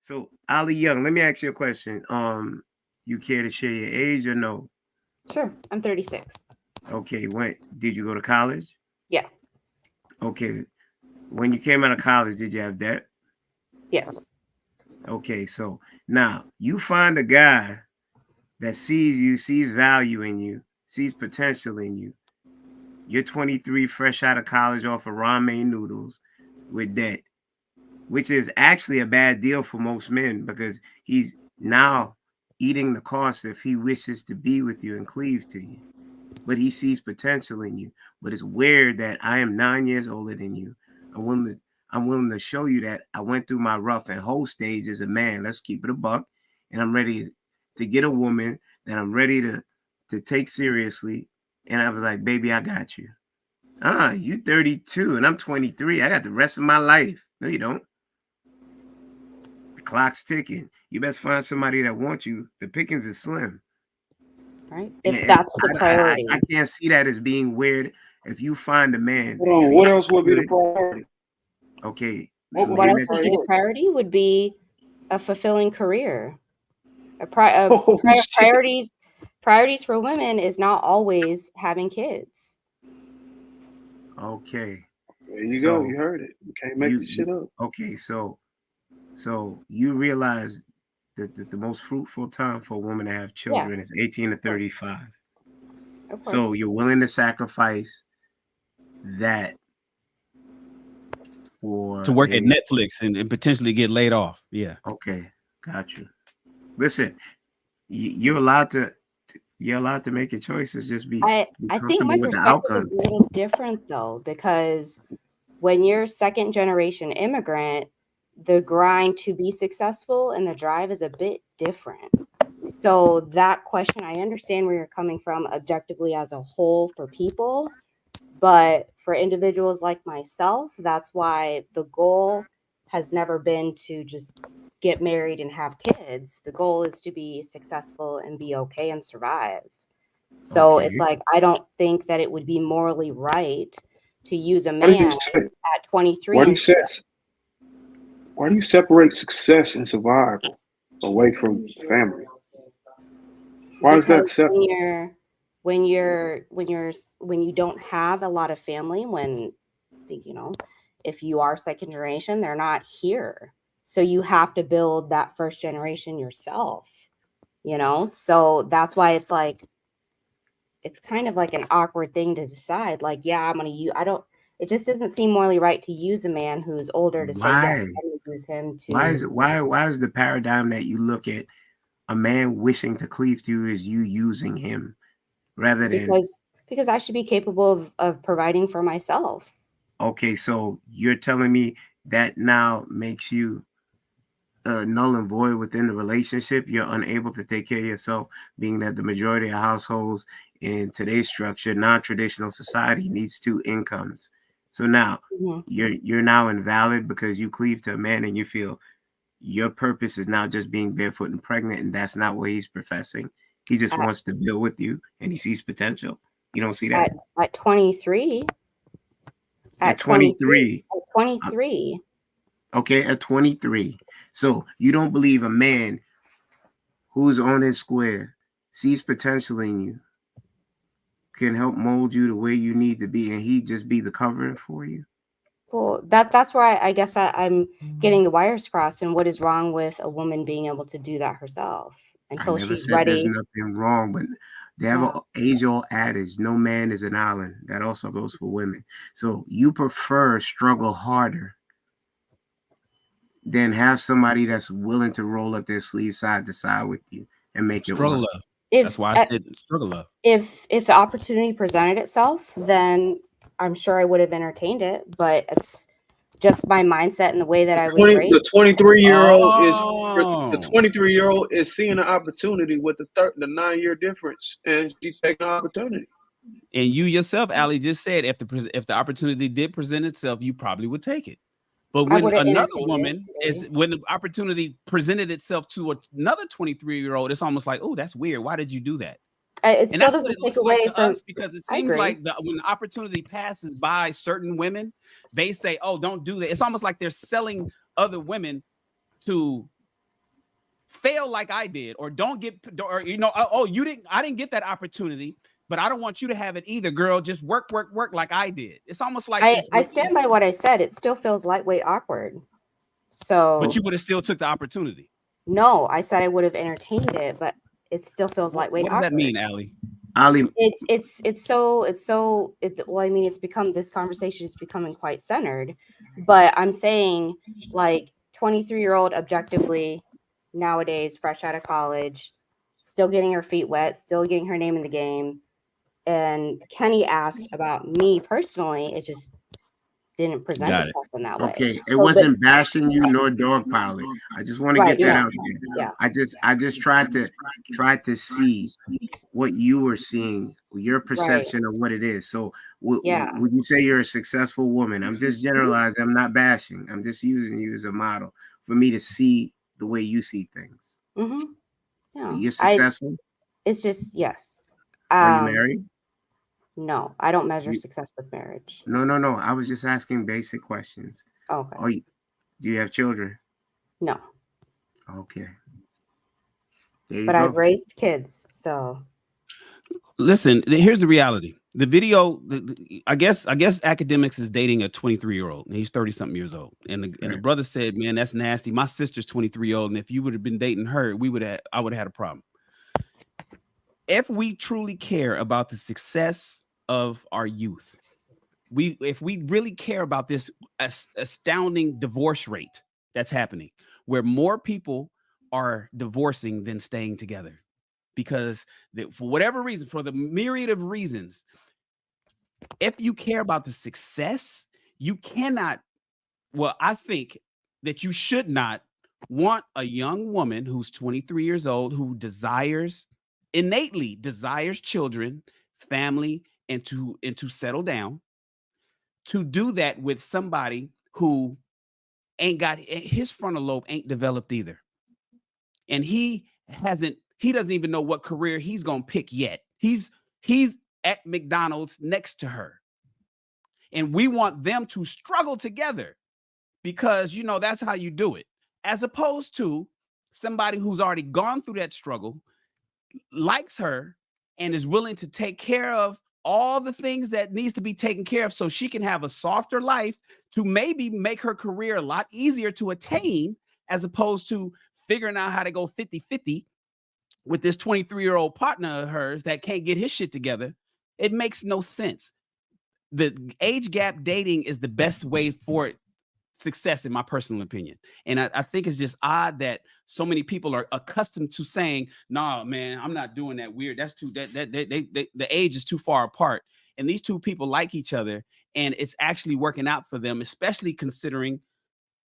So Ali Young, let me ask you a question. You care to share your age or no? Sure. I'm 36. Okay, when did you go to college? Yeah. Okay, when you came out of college, did you have debt? Yes. Okay, so now you find a guy that sees you, sees value in you, sees potential in you. You're 23, fresh out of college off of ramen noodles with debt, which is actually a bad deal for most men because he's now eating the cost if he wishes to be with you and cleave to you. But he sees potential in you. But it's weird that I am 9 years older than you. I'm willing to I'm willing to show you that I went through my rough and whole stage as a man. Let's keep it a buck. And I'm ready to get a woman that I'm ready to take seriously. And I was like, baby, I got you. You 32 and I'm 23. I got the rest of my life. No, you don't. The clock's ticking. You best find somebody that wants you. The pickings is slim. Right. If And that's the priority. I can't see that as being weird. If you find a man, Hold on, if what he's else would be the good, priority? okay. What would What be else the would be the priority? priority would be a fulfilling career. Oh shit! Priorities for women is not always having kids. Okay. There you go. So You heard it. You can't make this you shit up. okay, so you realize that the most fruitful time for a woman to have Yeah, children is 18 to of course. 35. Of So course. you're willing to sacrifice that To for work at a Netflix and potentially get laid off. Yeah. okay, got you. Listen, you're allowed to make your choices. Just be I think my comfortable with the perspective is outcome. a little different though, because when you're second generation immigrant, the grind to be successful and the drive is a bit different. So that question, I understand where you're coming from objectively as a whole for people, but for individuals like myself, that's why the goal has never been to just get married and have kids. The goal is to be successful and be okay and survive. So it's Okay. like, I don't think that it would be morally right to use a Why do you man say? at 23 Why do you and set? Why do you separate success and survival away from family? Why is because that separate? when you don't have a lot of family, when you know, if you are second generation, they're not here. So you have to build that first generation yourself, So that's why it's like it's kind of like an awkward thing to decide. Like, yeah, I'm gonna use. I don't. It just doesn't seem morally right to use a man who's older to say, yes, Why? I'm gonna use him Why is to it why is the paradigm that you look at a man wishing to cleave to you is you using him rather than because I should be capable of providing for myself. okay, so you're telling me that now makes you null and void within the relationship. You're unable to take care of yourself, being that the majority of households in today's structure, non-traditional society, needs two incomes. So now Mhm. you're now invalid because you cleave to a man and you feel your purpose is now just being barefoot and pregnant, and that's not what he's professing. He just At, wants to build with you, and he sees potential. You don't see that at at 23, at at 23, 23. at uh, 23. Okay, at 23. So you don't believe a man who's on his square sees potential in you, can help mold you the way you need to be, and he just be the covering for you. Well, that's where I guess I'm getting the wires crossed. And what is wrong with a woman being able to do that herself I until never she's said there's ready? nothing wrong, but they have Yeah. an age-old adage: no man is an island. That also goes for women. So you prefer struggle harder than have somebody that's willing to roll up their sleeves side to side with you and make it Struggle work. love. That's If why I said struggle love. if the opportunity presented itself, then I'm sure I would have entertained it. But it's just my mindset and the way that I was raised. The 23-year-old is the Oh. 23-year-old is seeing an opportunity with the 9-year difference, and she's taking the opportunity. And you yourself, Ali, just said if the opportunity did present itself, you probably would take it. But I when would have another entertained it. woman is Maybe. when the opportunity presented itself to another 23-year-old, it's almost like, oh, that's weird. Why did you do that? It And still that's what doesn't it take looks like away to from. us because it I seems agree. like when the opportunity passes by certain women, they say, oh, don't do that. It's almost like they're selling other women to fail like I did, or don't get, or oh, I didn't get that opportunity, but I don't want you to have it either, girl. Just work like I did. It's almost like I stand by what I said. It still feels lightweight awkward. So, but you would have still took the opportunity. No, I said I would have entertained it, but it still feels lightweight. What does that mean, Allie? Well, I mean, it's become, this conversation is becoming quite centered, but I'm saying, like, 23-year-old objectively nowadays, fresh out of college, still getting her feet wet, still getting her name in the game. And Kenny asked about me personally. It just didn't present itself in that way. Okay, it wasn't bashing you nor dogpiling. I just want to get that out there. Yeah. I just tried to see what you were seeing, your perception of what it is. So would you say you're a successful woman? I'm just generalizing. I'm not bashing. I'm just using you as a model for me to see the way you see things. Yeah. You're successful? It's just, yes. Are you married? No, I don't measure success with marriage. No. I was just asking basic questions. Okay. Do you have children? No. Okay. But I've raised kids, so. Listen, here's the reality. The video, I guess Academics is dating a 23-year-old, and he's 30-something years old. And the brother said, "Man, that's nasty. My sister's 23-year-old, and if you would have been dating her, I would have had a problem." If we truly care about the success of our youth, if we really care about this astounding divorce rate that's happening, where more people are divorcing than staying together, because for whatever reason, for the myriad of reasons, if you care about the success, you cannot, I think that you should not want a young woman who's 23 years old, who innately desires children, family, and to settle down, to do that with somebody who his frontal lobe ain't developed either. And he doesn't even know what career he's going to pick yet. He's at McDonald's next to her. And we want them to struggle together because, that's how you do it. As opposed to somebody who's already gone through that struggle, likes her, and is willing to take care of all the things that needs to be taken care of so she can have a softer life, to maybe make her career a lot easier to attain, as opposed to figuring out how to go 50-50 with this 23-year-old partner of hers that can't get his shit together. It makes no sense. The age gap dating is the best way for success, in my personal opinion. And I think it's just odd that so many people are accustomed to saying, "Nah, man, I'm not doing that weird. That's too the age is too far apart." And these two people like each other, and it's actually working out for them, especially considering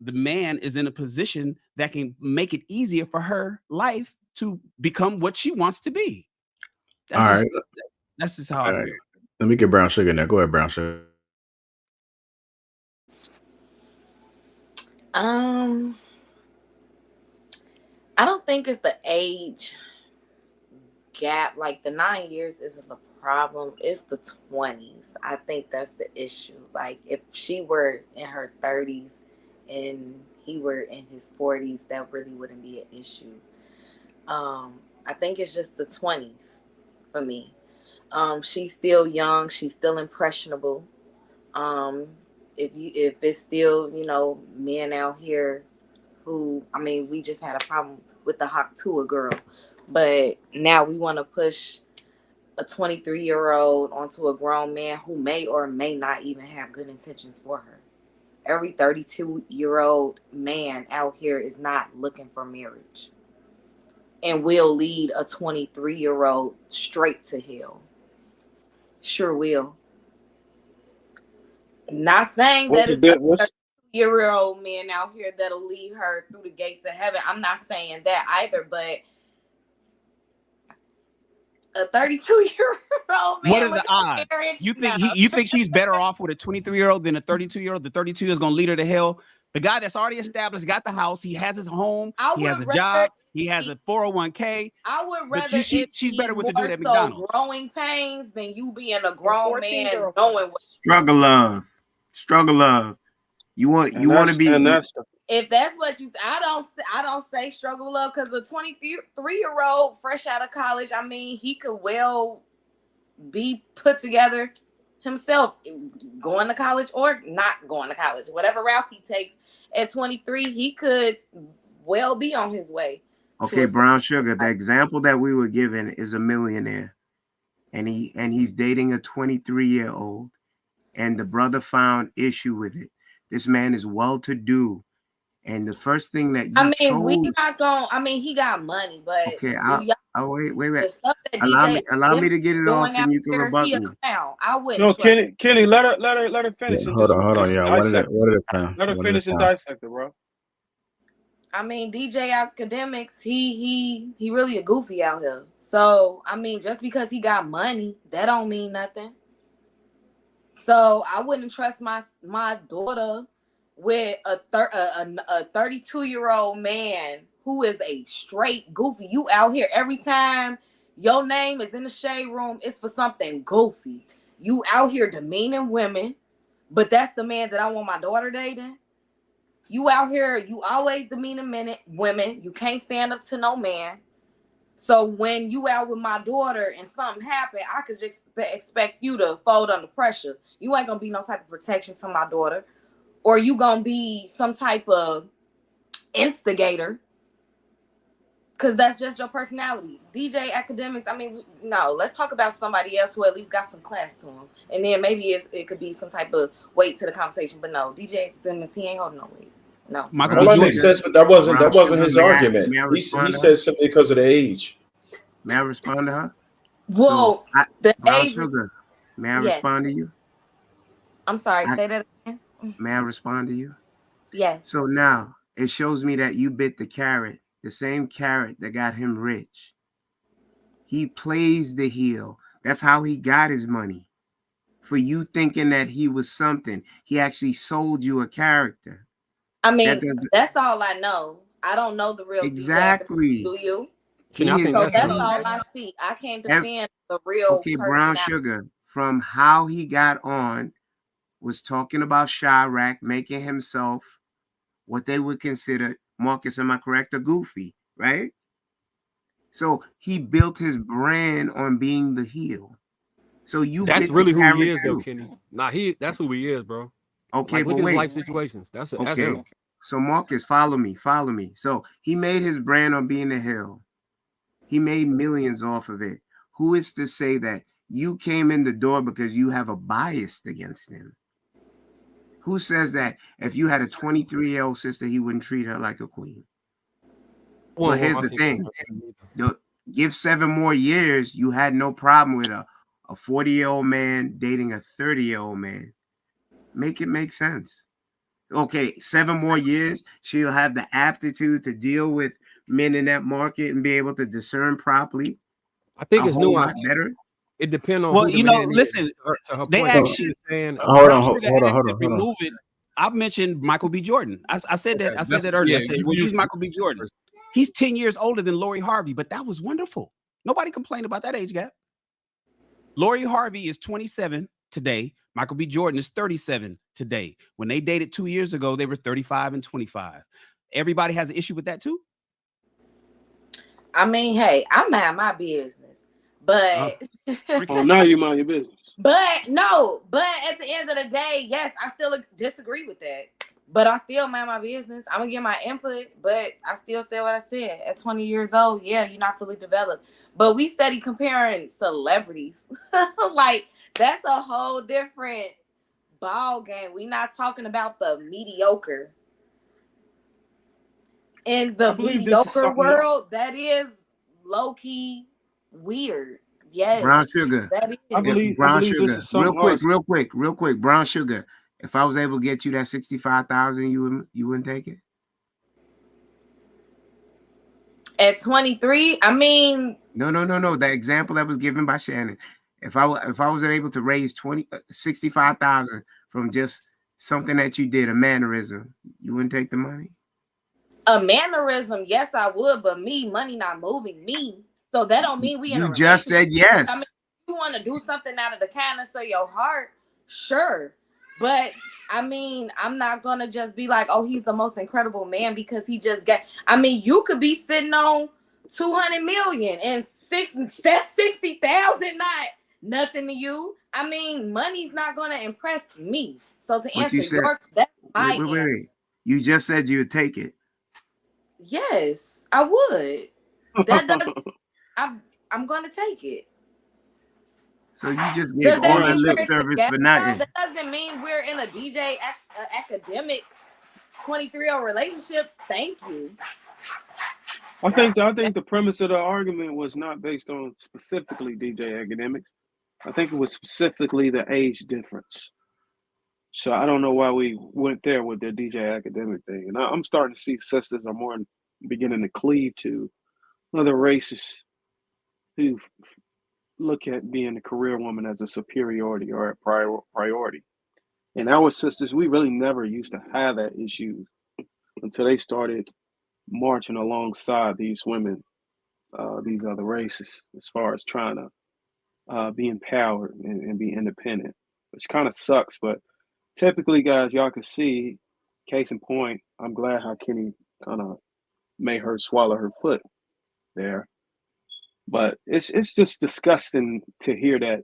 the man is in a position that can make it easier for her life to become what she wants to be. That's just how I feel. Let me get Brown Sugar now. Go ahead, Brown Sugar. I don't think it's the age gap. Like, the 9 years isn't the problem. It's the 20s. I think that's the issue. Like, if she were in her 30s and he were in his 40s, that really wouldn't be an issue. I think it's just the 20s for me. She's still young. She's still impressionable. If it's still, men out here who, we just had a problem with the Haktua girl, but now we want to push a 23-year-old onto a grown man who may or may not even have good intentions for her. Every 32-year-old man out here is not looking for marriage and will lead a 23-year-old straight to hell. Sure will. Not saying that it's a 30-year-old man out here that'll lead her through the gates of heaven. I'm not saying that either, but a 32-year-old man. What are the odds? You think she's better off with a 23-year-old than a 32-year-old? The 32 is going to lead her to hell. The guy that's already established, got the house, he has his home, he has a job, he has a 401k. I would rather she's better with the dude at McDonald's. Growing pains than you being a grown man knowing what struggle love. You want to be, and that's the if that's what you say, I don't say struggle love, because a 23-year-old fresh out of college, I mean, he could well be put together himself, going to college or not going to college, whatever route he takes. At 23, he could well be on his way. Okay, Brown Sugar, the example that we were given is a millionaire, and he's dating a 23-year-old, and the brother found issue with it. This man is well-to-do, and the first thing that you chose. We not gonna. I mean, he got money, but okay, wait. The stuff that Allow me to get it off, and you can rebut me. I wouldn't. No, Kenny, let her finish. Yeah, hold on, yeah. What at a time? Let her finish and dissect it, bro. I mean, DJ Academics, he really a goofy out here. So, I mean, just because he got money, that don't mean nothing. So, I wouldn't trust my daughter with a 32-year-old man who is a straight goofy. You out here every time your name is in the shade room, it's for something goofy. You out here demeaning women, but that's the man that I want my daughter dating. You out here, you always demeaning women. You can't stand up to no man. So when you out with my daughter and something happen, I could just expect you to fold under pressure. You ain't gonna be no type of protection to my daughter, or you gonna be some type of instigator, because that's just your personality. DJ Academics, I mean, no, let's talk about somebody else who at least got some class to him, and then maybe it could be some type of weight to the conversation. But no, DJ Academics, he ain't holding no weight. No, Well, that makes sense, but that wasn't his argument. He said simply because of the age. May I respond to her? Well, the Brown age. Sugar, may I respond to you? I'm sorry, say that again. May I respond to you? Yes. So now it shows me that you bit the carrot, the same carrot that got him rich. He plays the heel. That's how he got his money. For you thinking that he was something, he actually sold you a character. I mean, that's all I know. I don't know the real. Exactly. Do you? So that's all I see. I can't defend the real. Okay, Brown Sugar, from how he got on, was talking about Chirac making himself what they would consider, Marcus, am I correct, a goofy, right? So he built his brand on being the heel. So that's really who he is, though, Kenny. That's who he is, bro. Okay, like, but look at wait. his life situations. That's okay. So Marcus, follow me. So he made his brand on being the heel. He made millions off of it. Who is to say that you came in the door because you have a bias against him? Who says that if you had a 23-year-old sister, he wouldn't treat her like a queen? Well, here's the thing. Give 7 more years, you had no problem with a 40-year-old man dating a 30-year-old man. Make it make sense. Okay, 7 more years, she'll have the aptitude to deal with men in that market and be able to discern properly. I think it's nuanced. Better. It depends on. Well, you know, listen. They actually hold on. Remove it. I've mentioned Michael B. Jordan. I said that. I said that earlier. I said we'll use Michael B. Jordan. He's 10 years older than Lori Harvey, but that was wonderful. Nobody complained about that age gap. Lori Harvey is 27 today. Michael B. Jordan is 37 today. When they dated 2 years ago, they were 35 and 25. Everybody has an issue with that too. I mean, hey, I mind my business, but now you mind your business. But no, but at the end of the day, yes, I still disagree with that. But I still mind my business. I'm gonna get my input, but I still say what I said. At 20 years old, yeah, you're not fully developed. But we study comparing celebrities. Like, that's a whole different ball game. We're not talking about the mediocre. In the mediocre world, that is low-key weird. Yes. Brown Sugar. That is. I believe Sugar. Real quick. Brown Sugar. If I was able to get you that 65,000, you wouldn't take it? At 23, I mean. No. The example that was given by Shannon. If I was able to raise 65,000 from just something that you did, a mannerism, you wouldn't take the money? A mannerism, yes, I would, but money not moving me. So that don't mean we in a relationship. You just said yes. I mean, if you want to do something out of the kindness of your heart, sure. But I mean, I'm not gonna just be like, oh, he's the most incredible man because he just got. I mean, you could be sitting on 200 million and that's 60,000, not nothing to you. I mean, money's not gonna impress me. So to answer that's my answer. Wait. You just said you would take it. Yes, I would. That doesn't. I'm gonna take it. So you just gave all that lip service for nothing. That doesn't mean we're in a DJ academics 23-year-old relationship. Thank you. I think the premise of the argument was not based on specifically DJ academics. I think it was specifically the age difference. So I don't know why we went there with the DJ academic thing. And I'm starting to see sisters are more beginning to cleave to other races who look at being a career woman as a superiority or a priority. And our sisters, we really never used to have that issue until they started marching alongside these women, these other races, as far as trying to be empowered and be independent, which kind of sucks. But typically, guys, y'all can see, case in point, I'm glad how Kenny kind of made her swallow her foot there. But it's just disgusting to hear that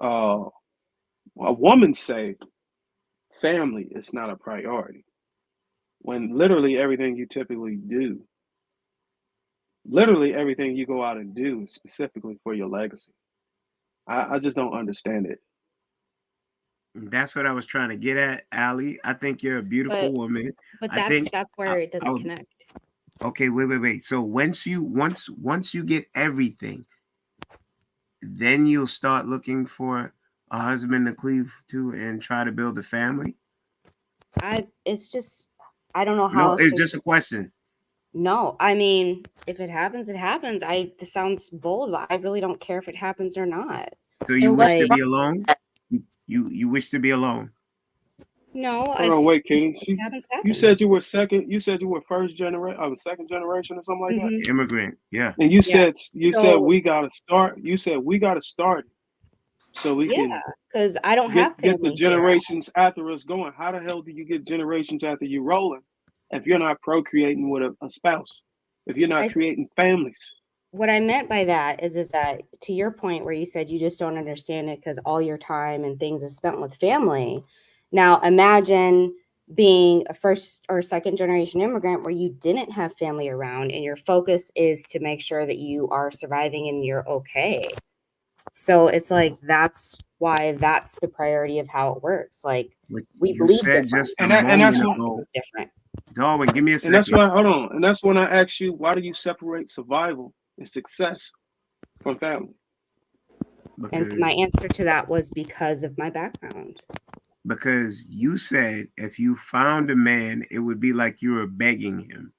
a woman say family is not a priority when literally everything you typically do, literally everything you go out and do is specifically for your legacy. I just don't understand it. That's what I was trying to get at, Allie. I think you're a beautiful woman. But that's where it doesn't connect. Okay, wait. So once you get everything, then you'll start looking for a husband to cleave to and try to build a family. It's just, I don't know how. No, it's just a question. No, I mean, if it happens, it happens. This sounds bold, but I really don't care if it happens or not. So you wish to be alone? You wish to be alone? No. Wait, Kenny. You said you were second. You said you were first generation, second generation, or something like that. Immigrant, yeah. And you said we gotta start. You said we gotta start, so we can. Because I don't have get the generations after us going. How the hell do you get generations after you rolling if you're not procreating with a spouse? If you're not creating families? What I meant by that is that, to your point where you said you just don't understand it because all your time and things is spent with family. Now imagine being a first or second generation immigrant where you didn't have family around and your focus is to make sure that you are surviving and you're okay. So it's like, that's why that's the priority of how it works. Like we believe different. And that's different. Darwin, give me a second. And that's why, hold on. And that's when I ask you, why do you separate survival and success from family? And my answer to that was because of my background. Because you said if you found a man, it would be like you were begging him,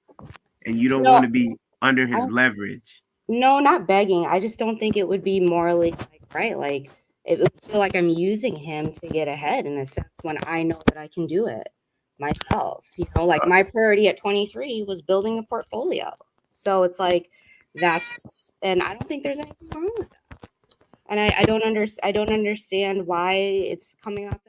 and you don't want to be under his leverage. No, not begging. I just don't think it would be morally right. Like it would feel like I'm using him to get ahead in a sense when I know that I can do it myself. You know, like my priority at 23 was building a portfolio. So it's like and I don't think there's anything wrong with that. And I don't understand why it's coming off that